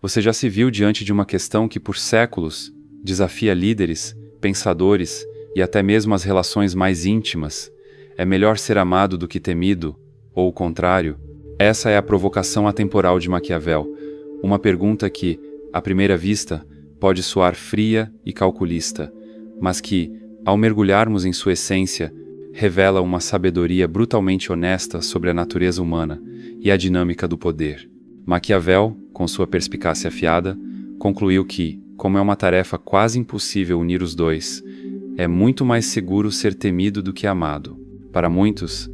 Você já se viu diante de uma questão que por séculos desafia líderes, pensadores e até mesmo as relações mais íntimas? É melhor ser amado do que temido, ou o contrário? Essa é a provocação atemporal de Maquiavel, uma pergunta que, à primeira vista, pode soar fria e calculista, mas que, ao mergulharmos em sua essência, revela uma sabedoria brutalmente honesta sobre a natureza humana e a dinâmica do poder. Maquiavel, com sua perspicácia afiada, concluiu que, como é uma tarefa quase impossível unir os dois, é muito mais seguro ser temido do que amado. Para muitos,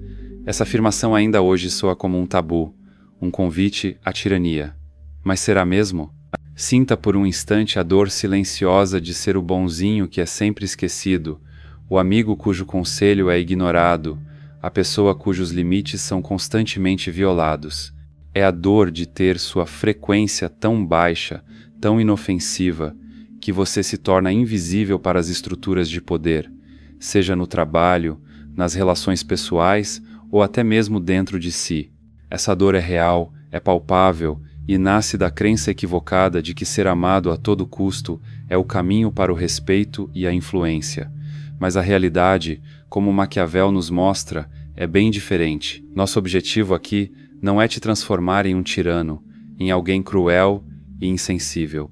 essa afirmação ainda hoje soa como um tabu, um convite à tirania. Mas será mesmo? Sinta por um instante a dor silenciosa de ser o bonzinho que é sempre esquecido, o amigo cujo conselho é ignorado, a pessoa cujos limites são constantemente violados. É a dor de ter sua frequência tão baixa, tão inofensiva, que você se torna invisível para as estruturas de poder, seja no trabalho, nas relações pessoais ou até mesmo dentro de si. Essa dor é real, é palpável e nasce da crença equivocada de que ser amado a todo custo é o caminho para o respeito e a influência. Mas a realidade, como Maquiavel nos mostra, é bem diferente. Nosso objetivo aqui não é te transformar em um tirano, em alguém cruel e insensível.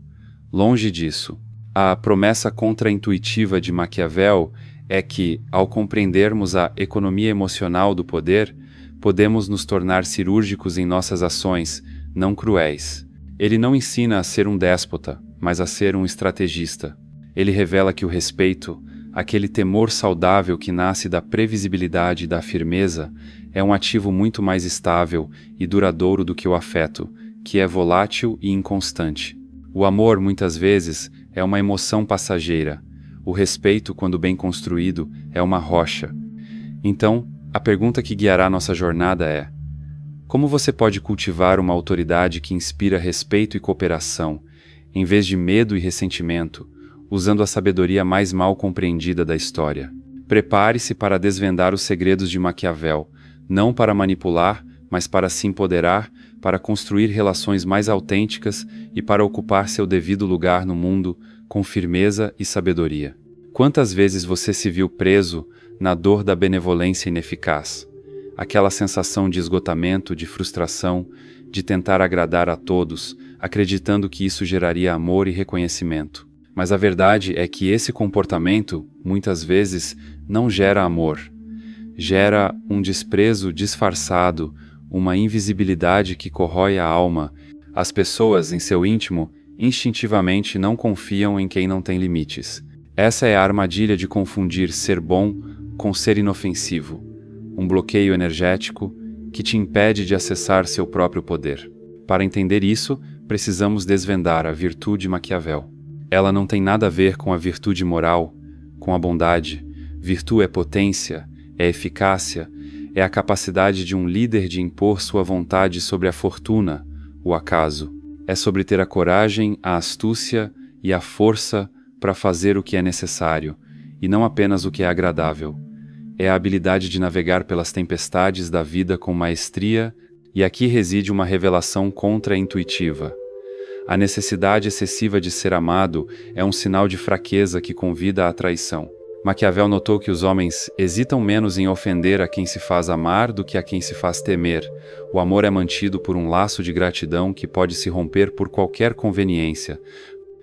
Longe disso. A promessa contraintuitiva de Maquiavel é que, ao compreendermos a economia emocional do poder, podemos nos tornar cirúrgicos em nossas ações, não cruéis. Ele não ensina a ser um déspota, mas a ser um estrategista. Ele revela que o respeito, aquele temor saudável que nasce da previsibilidade e da firmeza, é um ativo muito mais estável e duradouro do que o afeto, que é volátil e inconstante. O amor, muitas vezes, é uma emoção passageira. O respeito, quando bem construído, é uma rocha. Então, a pergunta que guiará nossa jornada é: como você pode cultivar uma autoridade que inspira respeito e cooperação, em vez de medo e ressentimento, usando a sabedoria mais mal compreendida da história? Prepare-se para desvendar os segredos de Maquiavel, não para manipular, mas para se empoderar, para construir relações mais autênticas e para ocupar seu devido lugar no mundo com firmeza e sabedoria. Quantas vezes você se viu preso na dor da benevolência ineficaz? Aquela sensação de esgotamento, de frustração, de tentar agradar a todos, acreditando que isso geraria amor e reconhecimento. Mas a verdade é que esse comportamento, muitas vezes, não gera amor. Gera um desprezo disfarçado, uma invisibilidade que corrói a alma. As pessoas, em seu íntimo, instintivamente não confiam em quem não tem limites. Essa é a armadilha de confundir ser bom com ser inofensivo. Um bloqueio energético que te impede de acessar seu próprio poder. Para entender isso, precisamos desvendar a virtude Maquiavel. Ela não tem nada a ver com a virtude moral, com a bondade. Virtude é potência, é eficácia, é a capacidade de um líder de impor sua vontade sobre a fortuna, o acaso. É sobre ter a coragem, a astúcia e a força para fazer o que é necessário, e não apenas o que é agradável. É a habilidade de navegar pelas tempestades da vida com maestria, e aqui reside uma revelação contra-intuitiva. A necessidade excessiva de ser amado é um sinal de fraqueza que convida à traição. Maquiavel notou que os homens hesitam menos em ofender a quem se faz amar do que a quem se faz temer. O amor é mantido por um laço de gratidão que pode se romper por qualquer conveniência.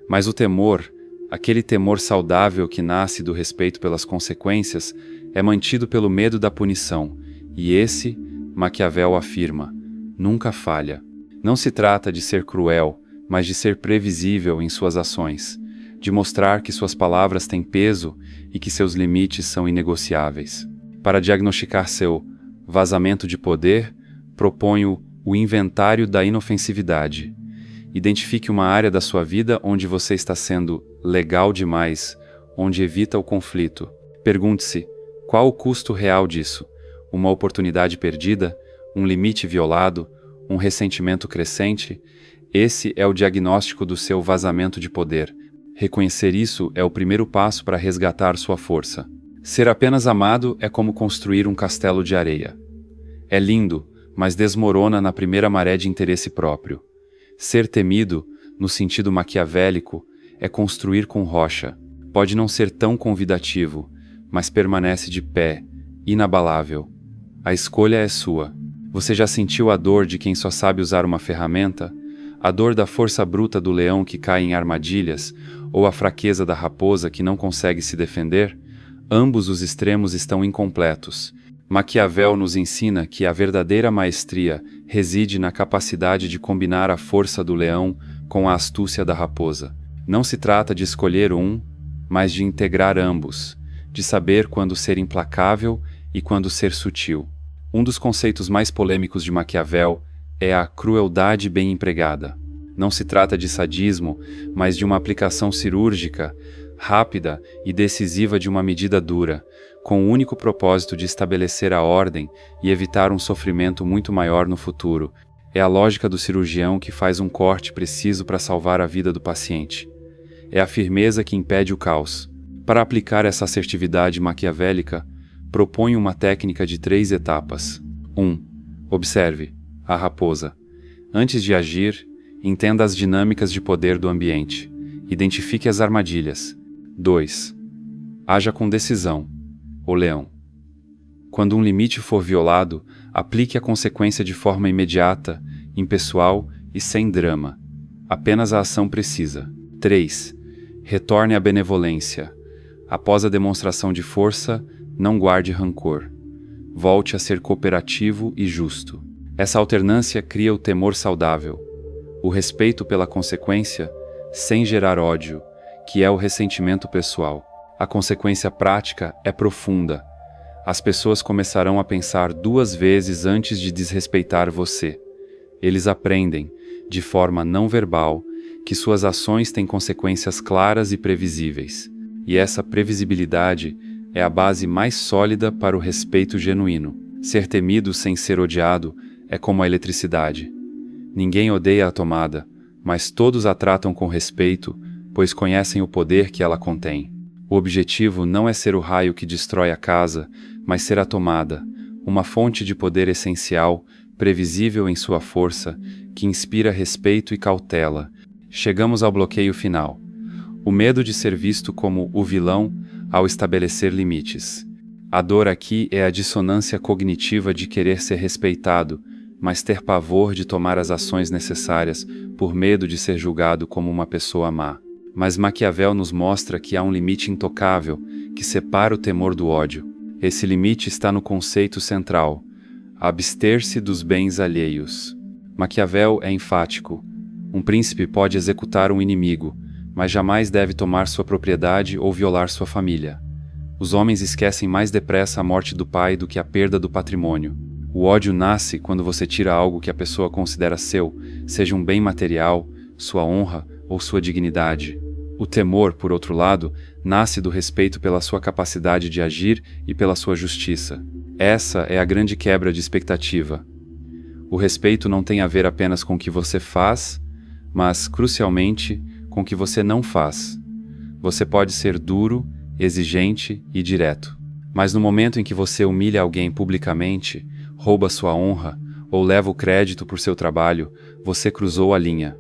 Mas o temor, aquele temor saudável que nasce do respeito pelas consequências, é mantido pelo medo da punição. E esse, Maquiavel afirma, nunca falha. Não se trata de ser cruel, mas de ser previsível em suas ações, de mostrar que suas palavras têm peso e que seus limites são inegociáveis. Para diagnosticar seu vazamento de poder, proponho o inventário da inofensividade. Identifique uma área da sua vida onde você está sendo legal demais, onde evita o conflito. Pergunte-se, qual o custo real disso? Uma oportunidade perdida? Um limite violado? Um ressentimento crescente? Esse é o diagnóstico do seu vazamento de poder. Reconhecer isso é o primeiro passo para resgatar sua força. Ser apenas amado é como construir um castelo de areia. É lindo, mas desmorona na primeira maré de interesse próprio. Ser temido no sentido maquiavélico, é construir com rocha. Pode não ser tão convidativo, mas permanece de pé, inabalável. A escolha é sua. Você já sentiu a dor de quem só sabe usar uma ferramenta? A dor da força bruta do leão que cai em armadilhas, ou a fraqueza da raposa que não consegue se defender? Ambos os extremos estão incompletos. Maquiavel nos ensina que a verdadeira maestria reside na capacidade de combinar a força do leão com a astúcia da raposa. Não se trata de escolher um, mas de integrar ambos, de saber quando ser implacável e quando ser sutil. Um dos conceitos mais polêmicos de Maquiavel é a crueldade bem empregada. Não se trata de sadismo, mas de uma aplicação cirúrgica, rápida e decisiva de uma medida dura, com o único propósito de estabelecer a ordem e evitar um sofrimento muito maior no futuro. É a lógica do cirurgião que faz um corte preciso para salvar a vida do paciente. É a firmeza que impede o caos. Para aplicar essa assertividade maquiavélica, proponho uma técnica de 3 etapas. 1. Observe a raposa. Antes de agir, entenda as dinâmicas de poder do ambiente. Identifique as armadilhas. 2. Haja com decisão. O leão. Quando um limite for violado, aplique a consequência de forma imediata, impessoal e sem drama. Apenas a ação precisa. 3. Retorne à benevolência. Após a demonstração de força, não guarde rancor. Volte a ser cooperativo e justo. Essa alternância cria o temor saudável, o respeito pela consequência, sem gerar ódio, que é o ressentimento pessoal. A consequência prática é profunda. As pessoas começarão a pensar 2 vezes antes de desrespeitar você. Eles aprendem, de forma não verbal, que suas ações têm consequências claras e previsíveis. E essa previsibilidade é a base mais sólida para o respeito genuíno. Ser temido sem ser odiado é como a eletricidade. Ninguém odeia a tomada, mas todos a tratam com respeito, pois conhecem o poder que ela contém. O objetivo não é ser o raio que destrói a casa, mas ser a tomada, uma fonte de poder essencial, previsível em sua força, que inspira respeito e cautela. Chegamos ao bloqueio final. O medo de ser visto como o vilão ao estabelecer limites. A dor aqui é a dissonância cognitiva de querer ser respeitado, mas ter pavor de tomar as ações necessárias por medo de ser julgado como uma pessoa má. Mas Maquiavel nos mostra que há um limite intocável que separa o temor do ódio. Esse limite está no conceito central: abster-se dos bens alheios. Maquiavel é enfático. Um príncipe pode executar um inimigo, mas jamais deve tomar sua propriedade ou violar sua família. Os homens esquecem mais depressa a morte do pai do que a perda do patrimônio. O ódio nasce quando você tira algo que a pessoa considera seu, seja um bem material, sua honra ou sua dignidade. O temor, por outro lado, nasce do respeito pela sua capacidade de agir e pela sua justiça. Essa é a grande quebra de expectativa. O respeito não tem a ver apenas com o que você faz, mas, crucialmente, com o que você não faz. Você pode ser duro, exigente e direto. Mas no momento em que você humilha alguém publicamente, rouba sua honra ou leva o crédito por seu trabalho, você cruzou a linha.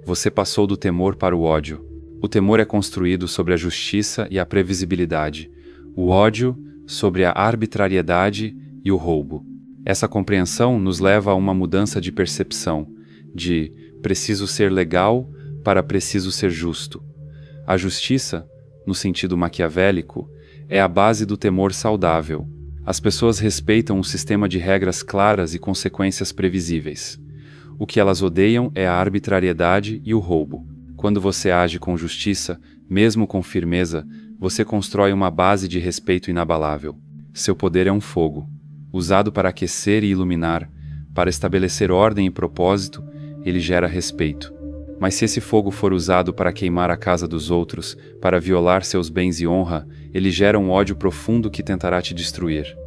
Você passou do temor para o ódio. O temor é construído sobre a justiça e a previsibilidade. O ódio sobre a arbitrariedade e o roubo. Essa compreensão nos leva a uma mudança de percepção, de preciso ser legal para preciso ser justo. A justiça, no sentido maquiavélico, é a base do temor saudável. As pessoas respeitam um sistema de regras claras e consequências previsíveis. O que elas odeiam é a arbitrariedade e o roubo. Quando você age com justiça, mesmo com firmeza, você constrói uma base de respeito inabalável. Seu poder é um fogo, usado para aquecer e iluminar, para estabelecer ordem e propósito, ele gera respeito. Mas se esse fogo for usado para queimar a casa dos outros, para violar seus bens e honra, ele gera um ódio profundo que tentará te destruir.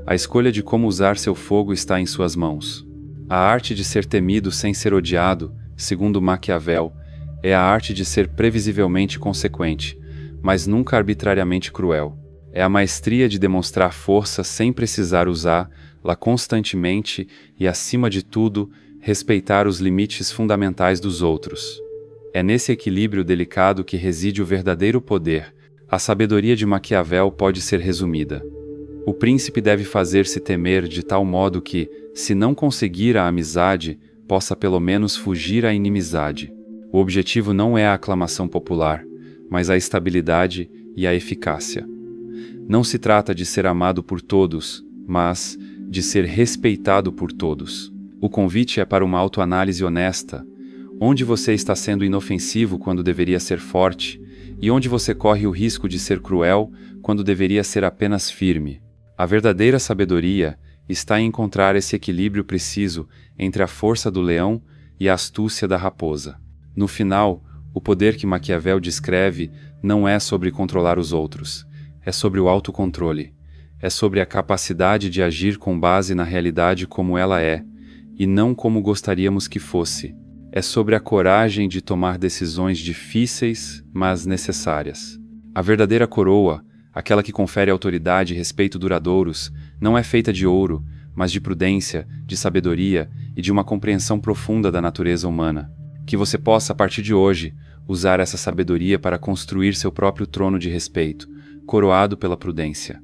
A escolha de como usar seu fogo está em suas mãos. A arte de ser temido sem ser odiado, segundo Maquiavel, é a arte de ser previsivelmente consequente, mas nunca arbitrariamente cruel. É a maestria de demonstrar força sem precisar usá-la constantemente e, acima de tudo, respeitar os limites fundamentais dos outros. É nesse equilíbrio delicado que reside o verdadeiro poder. A sabedoria de Maquiavel pode ser resumida. O príncipe deve fazer-se temer de tal modo que, se não conseguir a amizade, possa pelo menos fugir à inimizade. O objetivo não é a aclamação popular, mas a estabilidade e a eficácia. Não se trata de ser amado por todos, mas de ser respeitado por todos. O convite é para uma autoanálise honesta, onde você está sendo inofensivo quando deveria ser forte, e onde você corre o risco de ser cruel quando deveria ser apenas firme. A verdadeira sabedoria está em encontrar esse equilíbrio preciso entre a força do leão e a astúcia da raposa. No final, o poder que Maquiavel descreve não é sobre controlar os outros, é sobre o autocontrole. É sobre a capacidade de agir com base na realidade como ela é, e não como gostaríamos que fosse. É sobre a coragem de tomar decisões difíceis, mas necessárias. A verdadeira coroa, aquela que confere autoridade e respeito duradouros, não é feita de ouro, mas de prudência, de sabedoria e de uma compreensão profunda da natureza humana. Que você possa, a partir de hoje, usar essa sabedoria para construir seu próprio trono de respeito, coroado pela prudência.